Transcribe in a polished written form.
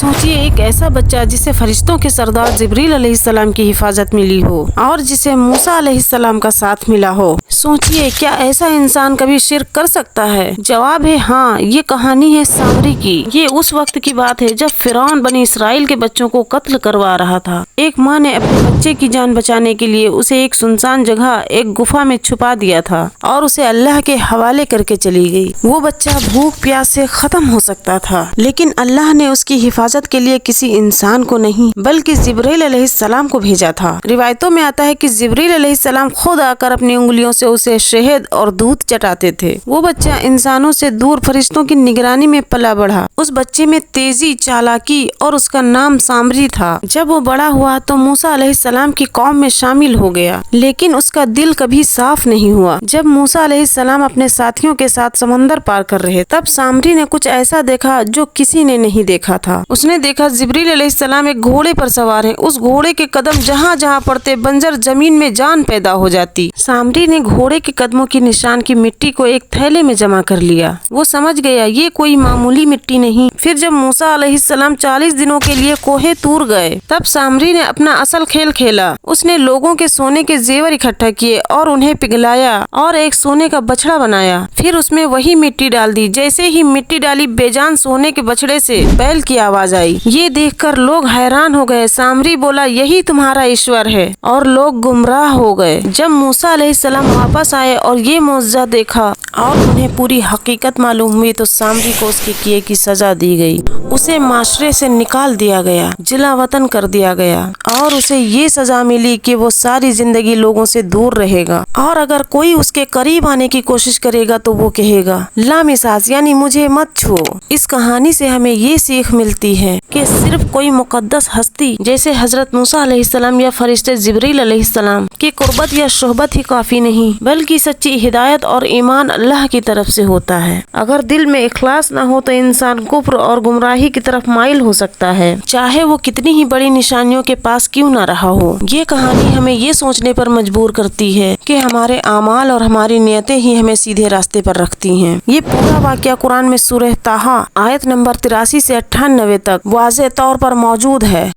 सोचिए एक ऐसा बच्चा जिसे फरिश्तों के सरदार जिब्रील अलैहिस्सलाम की हिफाजत मिली हो और जिसे मूसा अलैहिस्सलाम का साथ मिला हो। सोचिए क्या ऐसा इंसान कभी शिर्क कर सकता है? जवाब है हाँ। ये कहानी है सामरी की। ये उस वक्त की बात है जब फिरौन बनी इसराइल के बच्चों को कत्ल करवा रहा था। एक माँ ने अपने बच्चे की जान बचाने के लिए उसे एक सुनसान जगह एक गुफा में छुपा दिया था और उसे अल्लाह के हवाले करके चली गई। वो बच्चा भूख प्यास से खत्म हो सकता था, लेकिन अल्लाह ने उसकी हिफाजत के लिए किसी इंसान को नहीं बल्कि जिब्रील अलैहिस्सलाम को भेजा था। रिवायतों में आता है कि जिब्रील अलैहिस्सलाम खुद आकर अपनी उंगलियों से उसे शहद और दूध चटाते थे। वो बच्चा इंसानों से दूर फरिश्तों की निगरानी में पला बढ़ा। उस बच्चे में तेजी, चालाकी और उसका नाम सामरी था। जब वो बड़ा हुआ तो मूसा अलैहिस्सलाम की कौम में शामिल हो गया, लेकिन उसका दिल कभी साफ नहीं हुआ। जब मूसा अलैहिस्सलाम अपने साथियों के साथ समंदर पार कर रहे तब सामरी ने कुछ ऐसा देखा जो किसी ने नहीं देखा था। उसने देखा जिब्रील अलैहिस्सलाम एक घोड़े पर सवार हैं। उस घोड़े के कदम जहाँ जहाँ पड़ते बंजर जमीन में जान पैदा हो जाती। सामरी ने घोड़े के कदमों की निशान की मिट्टी को एक थैले में जमा कर लिया। वो समझ गया ये कोई मामूली मिट्टी नहीं। फिर जब मूसा अलैहिस्सलाम 40 दिनों के लिए कोहे तूर गए तब सामरी ने अपना असल खेल खेला। उसने लोगों के सोने के जेवर इकट्ठा किए और उन्हें पिघलाया और एक सोने का बछड़ा बनाया। फिर उसमें वही मिट्टी डाल दी। जैसे ही मिट्टी डाली बेजान सोने के बछड़े से बैल की आवाज आई। ये देखकर लोग हैरान हो गए। सामरी बोला यही तुम्हारा ईश्वर है, और लोग गुमराह हो गए। जब मूसा अलैहिस्सलाम वापस आए और ये मौजज़ा देखा और उन्हें पूरी हकीकत मालूम हुई तो सामरी को उसके किए की सजा दी गई। उसे माशरे से निकाल दिया गया, जिला वतन कर दिया गया और उसे ये सजा मिली कि वो सारी जिंदगी लोगों से दूर रहेगा, और अगर कोई उसके करीब आने की कोशिश करेगा तो वो कहेगा लामिसास यानी मुझे मत छुओ। इस कहानी से हमें ये सीख मिलती है कि सिर्फ कोई मुकद्दस हस्ती जैसे हजरत मूसा अलैहिस्सलाम या फरिश्ते जिब्रील अलैहिस्सलाम की कुर्बत या सोहबत ही काफी नहीं, बल्कि सच्ची हिदायत और ईमान अल्लाह की तरफ से होता है। अगर दिल में इखलास न हो तो इंसान कुफ्र और गुमराही की तरफ माइल हो सकता है, चाहे वो कितनी ही बड़ी निशानियों के पास क्यों न रहा हो। ये कहानी हमें ये सोचने पर मजबूर करती है कि हमारे आमाल और हमारी नियतें ही हमें सीधे रास्ते पर रखती हैं। ये पूरा वाक़या कुरान में सूरह ताहा आयत नंबर 83 से 98 तक वाज़ेह तौर पर मौजूद है।